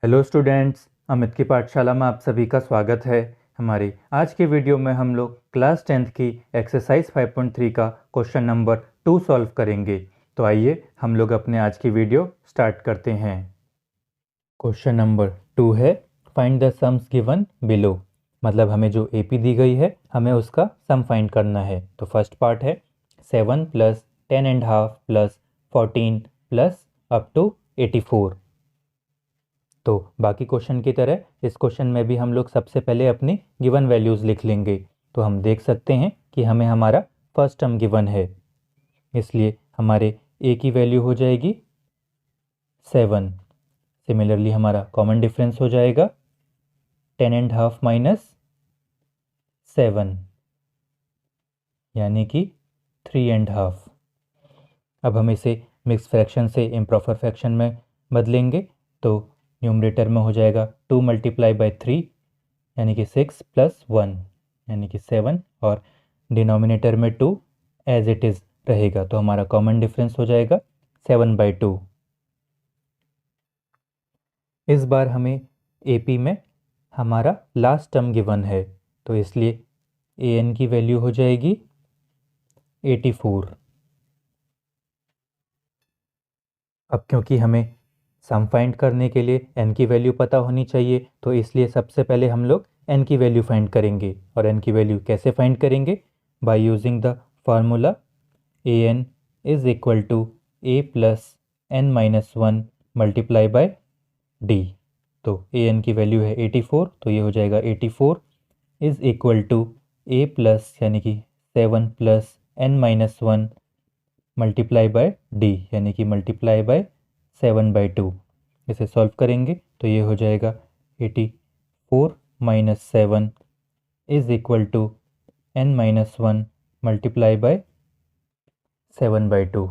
Hello students, Amit की पाठशाला में आप सभी का स्वागत है। हमारी आज की वीडियो में हम लोग क्लास 10th की एक्सरसाइज 5.3 का क्वेश्चन नंबर 2 सॉल्व करेंगे। तो आइए हम लोग अपने आज की वीडियो स्टार्ट करते हैं। क्वेश्चन नंबर 2 है find the sums given below. मतलब हमें जो एपी दी गई है हमें उसका सम फाइंड करना है। तो फर्स्ट पार्ट है 7 + 10.5 + 14 + अप टू 84। तो बाकी क्वेश्चन की तरह इस क्वेश्चन में भी हम लोग सबसे पहले अपनी गिवन वैल्यूज़ लिख लेंगे। तो हम देख सकते हैं कि हमें हमारा फर्स्ट टर्म गिवन है, इसलिए हमारे ए की वैल्यू हो जाएगी 7। सिमिलरली हमारा कॉमन डिफरेंस हो जाएगा 10.5 - 7 यानी कि 3.5। अब हम इसे मिक्स फ्रैक्शन से इम्प्रॉपर फ्रैक्शन में बदलेंगे। तो न्यूमरेटर में हो जाएगा 2 × 3 यानी कि 6 + 1 यानी कि 7, और डिनोमिनेटर में 2 एज इट इज़ रहेगा। तो हमारा कॉमन डिफरेंस हो जाएगा 7/2। इस बार हमें एपी में हमारा लास्ट टर्म गिवन है, तो इसलिए एन की वैल्यू हो जाएगी 84। अब क्योंकि हमें सम फाइंड करने के लिए n की वैल्यू पता होनी चाहिए, तो इसलिए सबसे पहले हम लोग n की वैल्यू फाइंड करेंगे। और n की वैल्यू कैसे फाइंड करेंगे? By using the formula an is equal to a + n - 1 × d। तो an की वैल्यू है 84, तो ये हो जाएगा 84 is equal to a plus यानी कि 7 + n - 1 × d यानी कि मल्टीप्लाई बाय 7/2। इसे सॉल्व करेंगे तो ये हो जाएगा 84 - 7 इज इक्वल टू n - 1 × 7/2।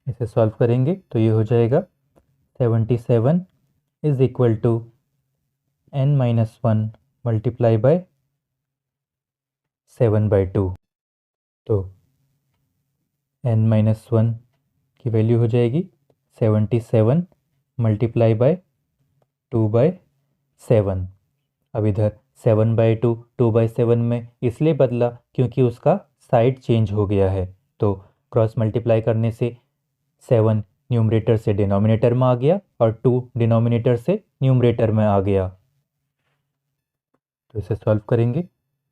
इसे सॉल्व करेंगे तो ये हो जाएगा 77 इज इक्वल टू n - 1 × 7/2। तो n - 1 की वैल्यू हो जाएगी 77 × 2/7। अब इधर 7/2 2/7 में इसलिए बदला क्योंकि उसका साइड चेंज हो गया है। तो क्रॉस मल्टीप्लाई करने से 7 न्यूमरेटर से डिनोमिनेटर में आ गया और 2 डिनोमिनेटर से न्यूमरेटर में आ गया। तो इसे सॉल्व करेंगे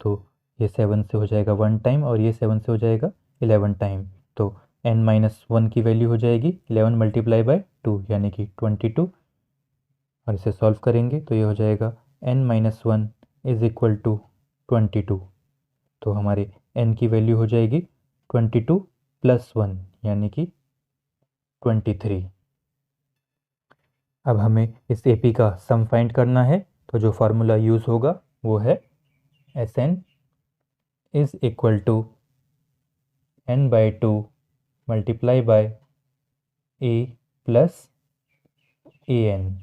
तो ये 7 से हो जाएगा 1 टाइम और ये 7 से हो जाएगा 11 टाइम। तो n - 1 की वैल्यू हो जाएगी 11 × 2 यानी कि 22। और इसे सॉल्व करेंगे तो ये हो जाएगा n - 1 इज इक्वल टू 22। तो हमारे n की वैल्यू हो जाएगी 22 + 1 यानी कि 23। अब हमें इस एपी का सम फाइंड करना है, तो जो फार्मूला यूज़ होगा वो है Sn is equal to n/2 × a + an।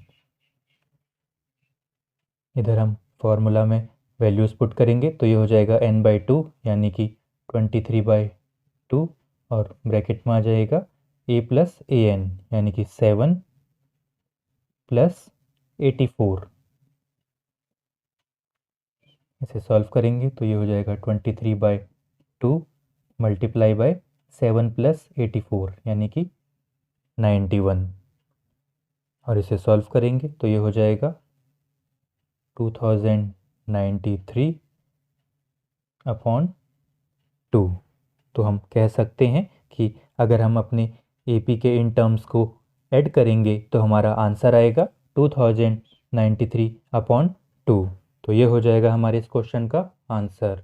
इधर हम फार्मूला में वैल्यूज़ पुट करेंगे तो ये हो जाएगा n/2 यानी कि 23/2, और ब्रैकेट में आ जाएगा a + an यानी कि 7 + 84। इसे सॉल्व करेंगे तो ये हो जाएगा 23/2 × 7 + 84 यानी कि 91। और इसे सॉल्व करेंगे तो ये हो जाएगा 2093/2। तो हम कह सकते हैं कि अगर हम अपने एपी के इन टर्म्स को ऐड करेंगे तो हमारा आंसर आएगा 2093/2। तो ये हो जाएगा हमारे इस क्वेश्चन का आंसर।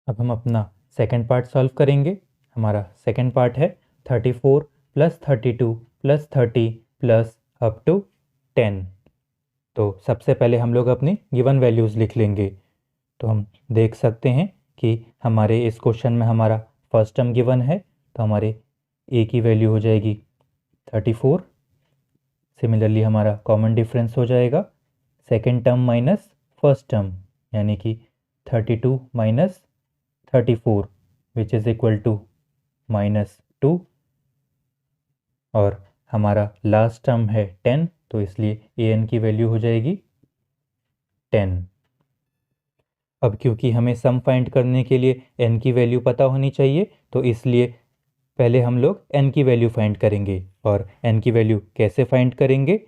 अब हम अपना सेकंड पार्ट सॉल्व करेंगे। हमारा सेकंड पार्ट है 34 + 32 + 30 + अप टू 10। तो सबसे पहले हम लोग अपनी गिवन वैल्यूज़ लिख लेंगे। तो हम देख सकते हैं कि हमारे इस क्वेश्चन में हमारा फर्स्ट टर्म गिवन है, तो हमारे ए की वैल्यू हो जाएगी 34। सिमिलरली हमारा कॉमन डिफरेंस हो जाएगा second term minus first term यानी कि 32 - 34 विच इज़ इक्वल टू -2, और हमारा लास्ट टर्म है 10 तो इसलिए ए एन की वैल्यू हो जाएगी 10। अब क्योंकि हमें सम फाइंड करने के लिए n की वैल्यू पता होनी चाहिए, तो इसलिए पहले हम लोग n की वैल्यू फाइंड करेंगे। और n की वैल्यू कैसे फाइंड करेंगे?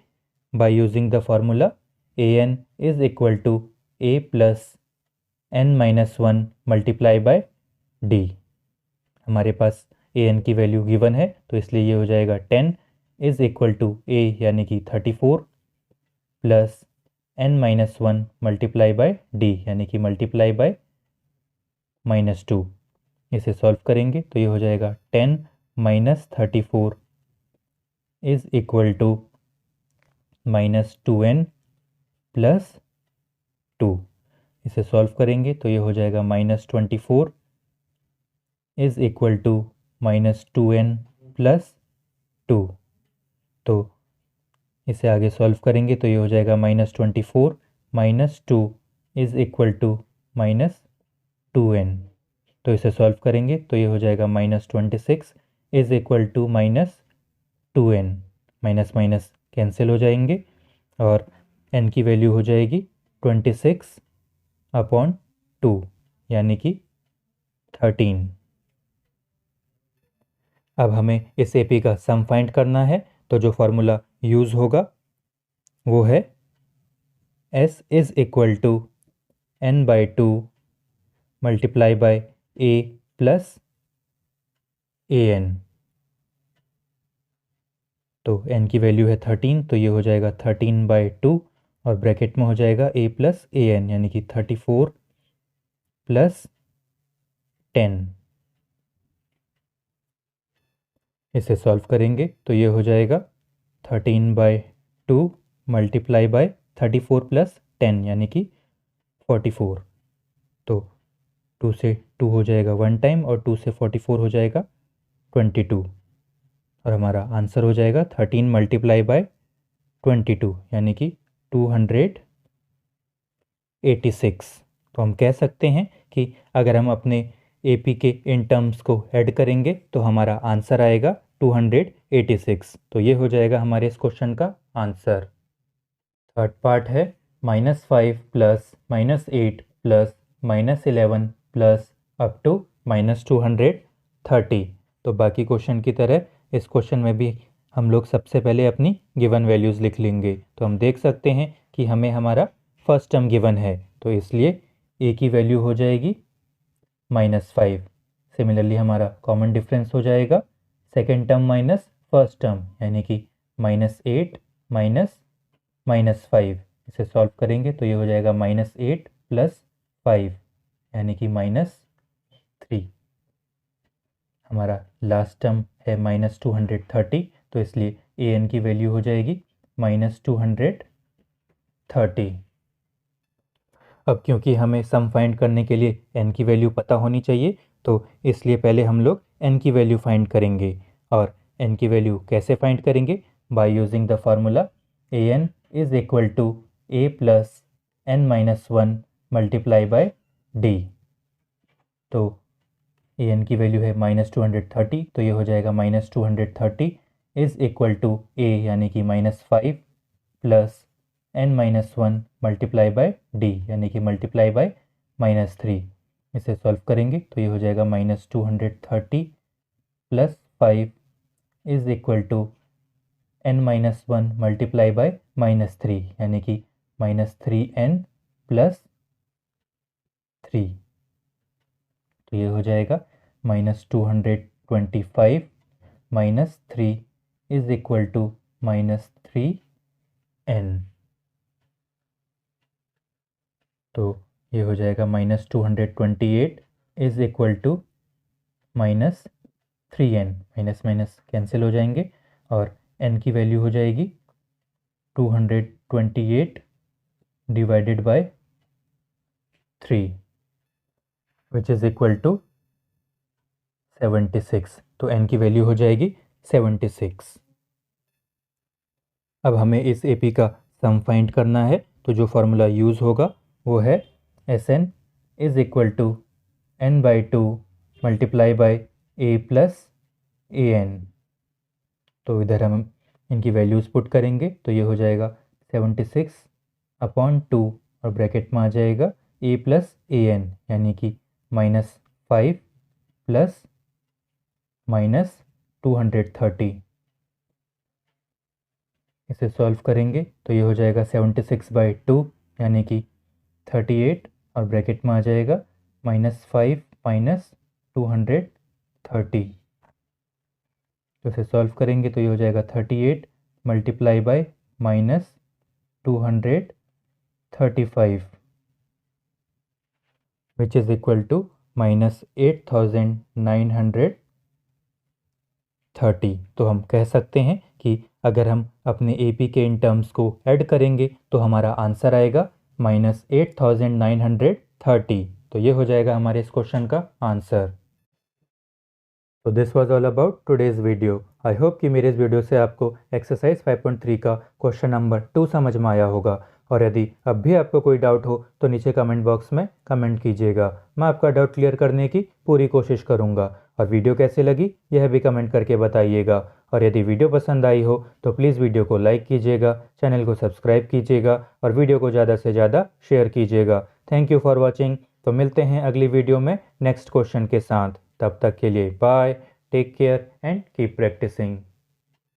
By using the formula a n is equal to a plus n minus 1 multiply by d. हमारे पास ए एन की वैल्यू गिवन है, तो इसलिए ये हो जाएगा 10 इज इक्वल टू ए यानी कि 34 plus n minus 1 multiply by D यानी कि मल्टीप्लाई बाय -2। इसे सॉल्व करेंगे तो ये हो जाएगा 10 minus 34 is equal to -2n plus 2। इसे सॉल्व करेंगे तो ये हो जाएगा -24 is equal to -2n plus 2। तो इसे आगे सॉल्व करेंगे तो ये हो जाएगा -24 minus 2 is equal to -2n। तो इसे सॉल्व करेंगे तो ये हो जाएगा -26 is equal to -2n। Minus minus cancel हो जाएंगे और n की वैल्यू हो जाएगी 26/2 यानी कि 13। अब हमें इस एपी का सम फाइंड करना है, तो जो फॉर्मूला यूज़ होगा वो है s is equal to n/2 multiply by a plus an। तो n की वैल्यू है 13, तो ये हो जाएगा 13/2 और ब्रैकेट में हो जाएगा a प्लस an यानी कि 34 प्लस 10। इसे सॉल्व करेंगे तो ये हो जाएगा 13/2 मल्टीप्लाई बाय 34 प्लस 10 यानी कि 44। तो 2 से 2 हो जाएगा 1 टाइम और 2 से 44 हो जाएगा 22 और हमारा आंसर हो जाएगा 13 मल्टीप्लाई बाय 22 यानी कि 286। तो हम कह सकते हैं कि अगर हम अपने एपी के इन टर्म्स को ऐड करेंगे तो हमारा आंसर आएगा 286। तो ये हो जाएगा हमारे इस क्वेश्चन का आंसर। थर्ड पार्ट है -5 plus -8 plus -11 plus up to -230। तो बाकी क्वेश्चन की तरह इस क्वेश्चन में भी हम लोग सबसे पहले अपनी गिवन वैल्यूज़ लिख लेंगे। तो हम देख सकते हैं कि हमें हमारा फर्स्ट टर्म गिवन है, तो इसलिए ए की वैल्यू हो जाएगी -5। सिमिलरली हमारा कॉमन डिफरेंस हो जाएगा second term minus first term यानी कि -8 माइनस -5। इसे सॉल्व करेंगे तो ये हो जाएगा -8 प्लस 5 यानी कि -3। हमारा लास्ट टर्म है -230, तो इसलिए ए एन की वैल्यू हो जाएगी -230। अब क्योंकि हमें सम फाइंड करने के लिए n की वैल्यू पता होनी चाहिए, तो इसलिए पहले हम लोग n की वैल्यू फाइंड करेंगे। और n की वैल्यू कैसे फाइंड करेंगे? By using the formula a n is equal to a plus n minus 1 multiply by d. तो ए एन की वैल्यू है -230, तो ये हो जाएगा -230 इज इक्वल टू a यानी कि -5 plus n minus 1 multiply by D यानी कि मल्टीप्लाई बाय -3। इसे सॉल्व करेंगे तो ये हो जाएगा -230 plus 5 is equal to n minus 1 multiply by -3 यानी कि -3n प्लस 3। तो ये हो जाएगा -225 minus 3 is equal to -3n। तो ये हो जाएगा -228 is equal to -3n। Minus minus cancel हो जाएंगे और n की वैल्यू हो जाएगी 228 divided by 3 which is equal to 76। तो n की वैल्यू हो जाएगी 76। अब हमें इस एपी का सम फाइंड करना है, तो जो फार्मूला यूज़ होगा वो है Sn is equal to n/2 multiply by a plus an। तो इधर हम इनकी वैल्यूज़ पुट करेंगे तो ये हो जाएगा 76/2 और ब्रैकेट में आ जाएगा a प्लस an यानी कि -5 प्लस -230। इसे सॉल्व करेंगे तो ये हो जाएगा 76/2 यानी कि 38 और ब्रैकेट में आ जाएगा -5 -230। तो इसे सॉल्व करेंगे तो ये हो जाएगा 38 multiply by -235 which is equal to -8930। तो हम कह सकते हैं कि अगर हम अपने AP के इन टर्म्स को ऐड करेंगे तो हमारा आंसर आएगा -8930। तो ये हो जाएगा हमारे इस क्वेश्चन का आंसर। तो this was all about today's video. I hope कि मेरे इस वीडियो से आपको एक्सरसाइज 5.3 का क्वेश्चन नंबर 2 समझ में आया होगा। और यदि अब भी आपको कोई डाउट हो तो नीचे कमेंट बॉक्स में कमेंट कीजिएगा, मैं आपका डाउट क्लियर करने की पूरी कोशिश करूँगा। और वीडियो कैसे लगी यह भी कमेंट करके बताइएगा। और यदि वीडियो पसंद आई हो तो प्लीज़ वीडियो को लाइक कीजिएगा, चैनल को सब्सक्राइब कीजिएगा और वीडियो को ज़्यादा से ज़्यादा शेयर कीजिएगा। Thank you for watching. तो मिलते हैं अगली वीडियो में नेक्स्ट क्वेश्चन के साथ। तब तक के लिए bye, take care and keep practising.